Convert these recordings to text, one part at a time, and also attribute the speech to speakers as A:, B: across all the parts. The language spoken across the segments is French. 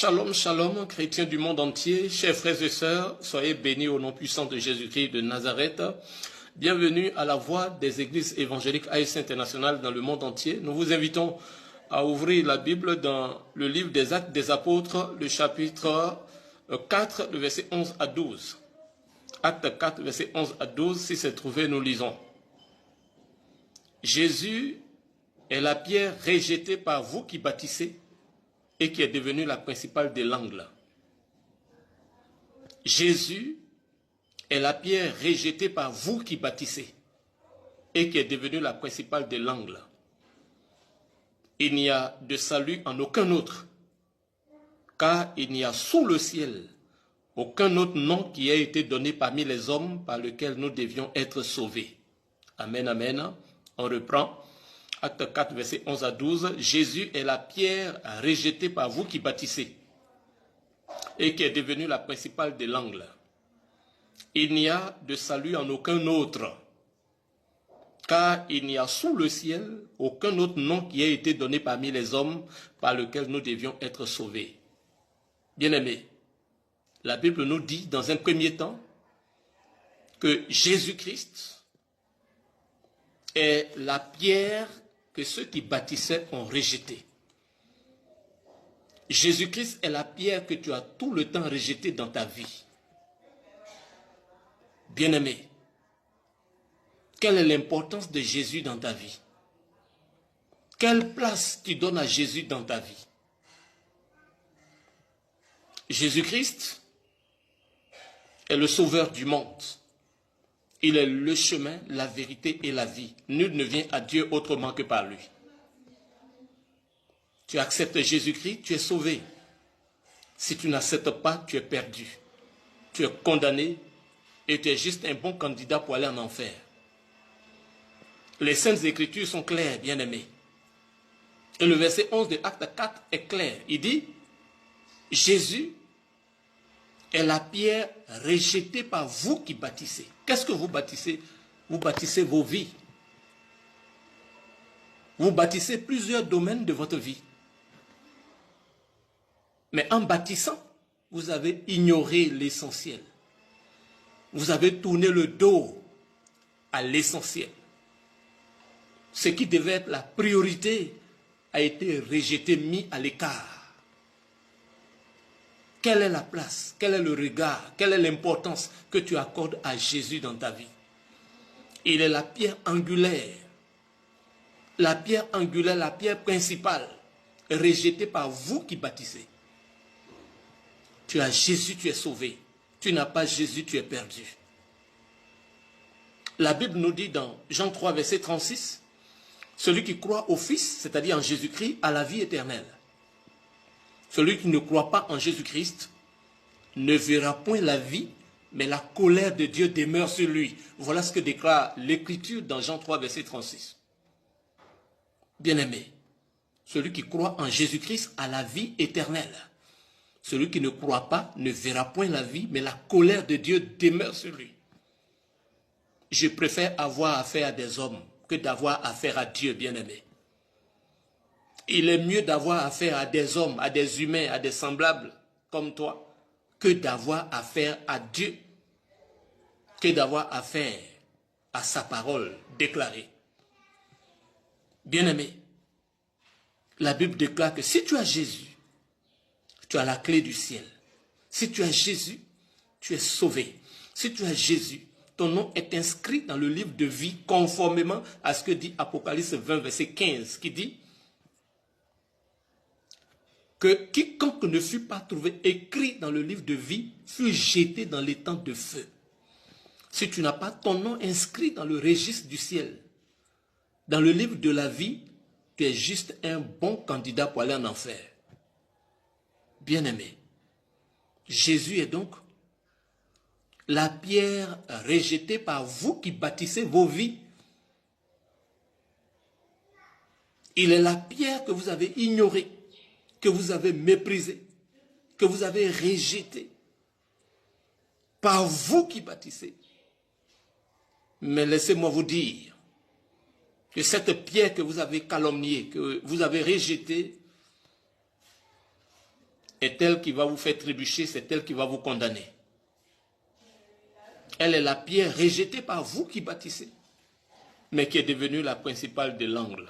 A: Shalom, shalom, chrétiens du monde entier, chers frères et sœurs, soyez bénis au nom puissant de Jésus-Christ de Nazareth. Bienvenue à la voix des églises évangéliques AIC International dans le monde entier. Nous vous invitons à ouvrir la Bible dans le livre des Actes des Apôtres, le chapitre 4, le verset 11 à 12. Acte 4, verset 11 à 12, si c'est trouvé, nous lisons. Jésus est la pierre rejetée par vous qui bâtissez et qui est devenue la principale de l'angle. Jésus est la pierre rejetée par vous qui bâtissez et qui est devenue la principale de l'angle. Il n'y a de salut en aucun autre, car il n'y a sous le ciel aucun autre nom qui ait été donné parmi les hommes par lequel nous devions être sauvés. Amen, amen. On reprend. Acte 4, verset 11 à 12. Jésus est la pierre rejetée par vous qui bâtissez et qui est devenue la principale de l'angle. Il n'y a de salut en aucun autre, car il n'y a sous le ciel aucun autre nom qui ait été donné parmi les hommes par lequel nous devions être sauvés. Bien-aimés, la Bible nous dit dans un premier temps que Jésus-Christ est la pierre que ceux qui bâtissaient ont rejetée. Jésus-Christ est la pierre que tu as tout le temps rejetée dans ta vie. Bien-aimé, quelle est l'importance de Jésus dans ta vie? Quelle place tu donnes à Jésus dans ta vie? Jésus-Christ est le sauveur du monde. Il est le chemin, la vérité et la vie. Nul ne vient à Dieu autrement que par lui. Tu acceptes Jésus-Christ, tu es sauvé. Si tu n'acceptes pas, tu es perdu. Tu es condamné et tu es juste un bon candidat pour aller en enfer. Les Saintes Écritures sont claires, bien-aimés. Et le verset 11 de Acte 4 est clair. Il dit, Jésus est la pierre rejetée par vous qui bâtissez. Qu'est-ce que vous bâtissez? Vous bâtissez vos vies. Vous bâtissez plusieurs domaines de votre vie. Mais en bâtissant, vous avez ignoré l'essentiel. Vous avez tourné le dos à l'essentiel. Ce qui devait être la priorité a été rejeté, mis à l'écart. Quelle est la place, quel est le regard, quelle est l'importance que tu accordes à Jésus dans ta vie? Il est la pierre angulaire. La pierre angulaire, la pierre principale, rejetée par vous qui bâtissez. Tu as Jésus, tu es sauvé. Tu n'as pas Jésus, tu es perdu. La Bible nous dit dans Jean 3, verset 36, celui qui croit au Fils, c'est-à-dire en Jésus-Christ, a la vie éternelle. Celui qui ne croit pas en Jésus-Christ ne verra point la vie, mais la colère de Dieu demeure sur lui. Voilà ce que déclare l'Écriture dans Jean 3, verset 36. Bien-aimé, celui qui croit en Jésus-Christ a la vie éternelle. Celui qui ne croit pas ne verra point la vie, mais la colère de Dieu demeure sur lui. Je préfère avoir affaire à des hommes que d'avoir affaire à Dieu, bien-aimé. Il est mieux d'avoir affaire à des hommes, à des humains, à des semblables comme toi, que d'avoir affaire à Dieu, que d'avoir affaire à sa parole déclarée. Bien-aimé, la Bible déclare que si tu as Jésus, tu as la clé du ciel. Si tu as Jésus, tu es sauvé. Si tu as Jésus, ton nom est inscrit dans le livre de vie conformément à ce que dit Apocalypse 20, verset 15, qui dit que quiconque ne fut pas trouvé écrit dans le livre de vie fut jeté dans les temps de feu. Si tu n'as pas ton nom inscrit dans le registre du ciel, dans le livre de la vie, tu es juste un bon candidat pour aller en enfer. Bien-aimé, Jésus est donc la pierre rejetée par vous qui bâtissez vos vies. Il est la pierre que vous avez ignorée, que vous avez méprisée, que vous avez rejetée, par vous qui bâtissez. Mais laissez-moi vous dire que cette pierre que vous avez calomniée, que vous avez rejetée, est elle qui va vous faire trébucher, c'est elle qui va vous condamner. Elle est la pierre rejetée par vous qui bâtissez, mais qui est devenue la principale de l'angle.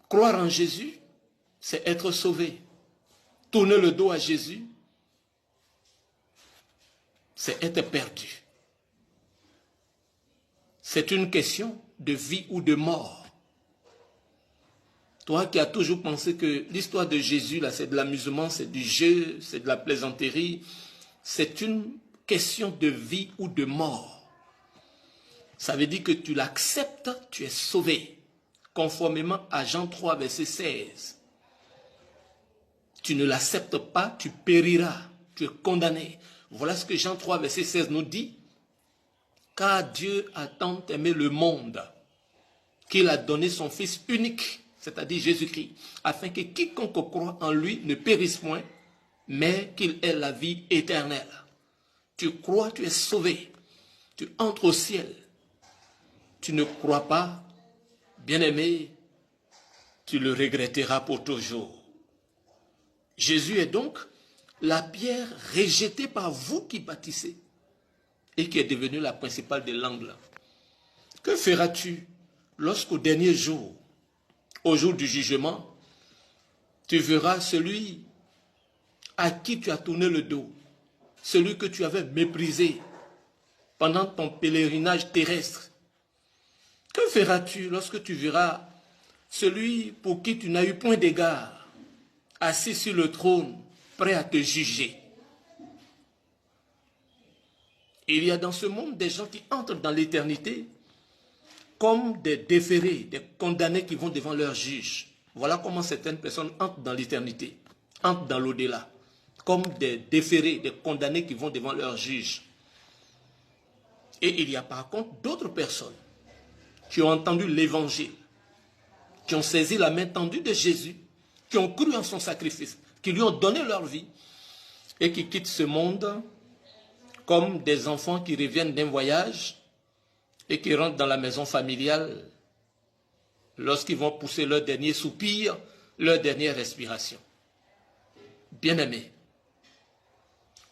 A: Croire en Jésus, c'est être sauvé. Tourner le dos à Jésus, c'est être perdu. C'est une question de vie ou de mort. Toi qui as toujours pensé que l'histoire de Jésus, là, c'est de l'amusement, c'est du jeu, c'est de la plaisanterie, c'est une question de vie ou de mort. Ça veut dire que tu l'acceptes, tu es sauvé. Conformément à Jean 3, verset 16. Tu ne l'acceptes pas, tu périras, tu es condamné. Voilà ce que Jean 3, verset 16 nous dit. Car Dieu a tant aimé le monde qu'il a donné son Fils unique, c'est-à-dire Jésus-Christ, afin que quiconque croit en lui ne périsse point, mais qu'il ait la vie éternelle. Tu crois, tu es sauvé. Tu entres au ciel. Tu ne crois pas, bien-aimé, tu le regretteras pour toujours. Jésus est donc la pierre rejetée par vous qui bâtissez et qui est devenue la principale de l'angle. Que feras-tu lorsqu'au dernier jour, au jour du jugement, tu verras celui à qui tu as tourné le dos, celui que tu avais méprisé pendant ton pèlerinage terrestre? Que feras-tu lorsque tu verras celui pour qui tu n'as eu point d'égard, assis sur le trône, prêt à te juger? Il y a dans ce monde des gens qui entrent dans l'éternité comme des déférés, des condamnés qui vont devant leur juge. Voilà comment certaines personnes entrent dans l'éternité, entrent dans l'au-delà, comme des déférés, des condamnés qui vont devant leur juge. Et il y a par contre d'autres personnes qui ont entendu l'évangile, qui ont saisi la main tendue de Jésus, qui ont cru en son sacrifice, qui lui ont donné leur vie et qui quittent ce monde comme des enfants qui reviennent d'un voyage et qui rentrent dans la maison familiale lorsqu'ils vont pousser leur dernier soupir, leur dernière respiration. Bien-aimé,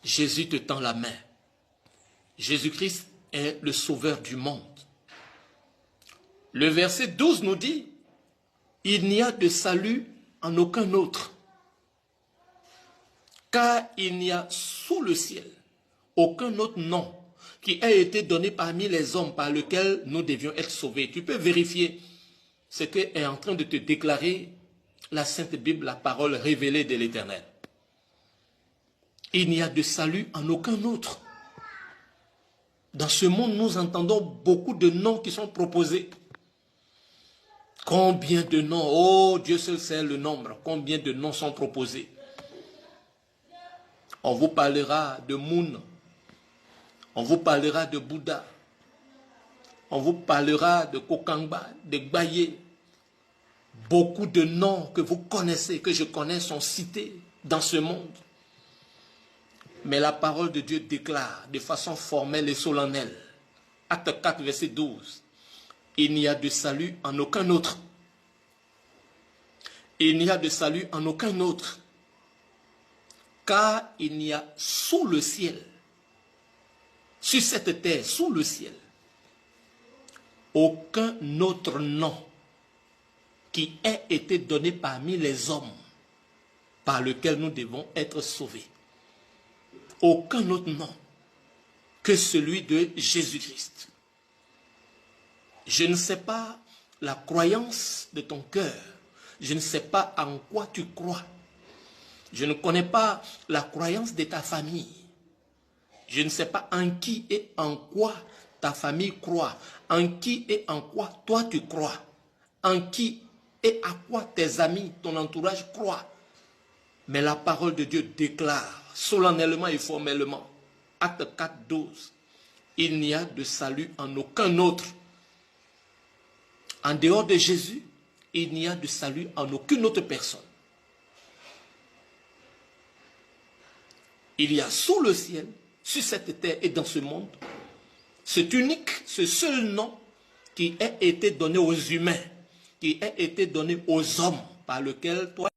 A: Jésus te tend la main. Jésus-Christ est le sauveur du monde. Le verset 12 nous dit, « Il n'y a de salut en aucun autre, car il n'y a sous le ciel aucun autre nom qui ait été donné parmi les hommes par lequel nous devions être sauvés. » Tu peux vérifier ce qu'est en train de te déclarer la Sainte Bible, la parole révélée de l'Éternel. Il n'y a de salut en aucun autre. Dans ce monde, nous entendons beaucoup de noms qui sont proposés. Combien de noms? Oh, Dieu seul sait le nombre. Combien de noms sont proposés? On vous parlera de Moon. On vous parlera de Bouddha. On vous parlera de Kokangba, de Gbaye. Beaucoup de noms que vous connaissez, que je connais, sont cités dans ce monde. Mais la parole de Dieu déclare de façon formelle et solennelle, Acte 4, verset 12, il n'y a de salut en aucun autre. Il n'y a de salut en aucun autre, car il n'y a sous le ciel, sur cette terre, sous le ciel, aucun autre nom qui ait été donné parmi les hommes par lequel nous devons être sauvés. Aucun autre nom que celui de Jésus-Christ. Je ne sais pas la croyance de ton cœur. Je ne sais pas en quoi tu crois. Je ne connais pas la croyance de ta famille. Je ne sais pas en qui et en quoi ta famille croit. En qui et en quoi toi tu crois. En qui et à quoi tes amis, ton entourage croient. Mais la parole de Dieu déclare solennellement et formellement, Acte 4, 12, il n'y a de salut en aucun autre. En dehors de Jésus, il n'y a de salut en aucune autre personne. Il y a sous le ciel, sur cette terre et dans ce monde, cet unique, ce seul nom qui a été donné aux humains, qui a été donné aux hommes, par lequel toi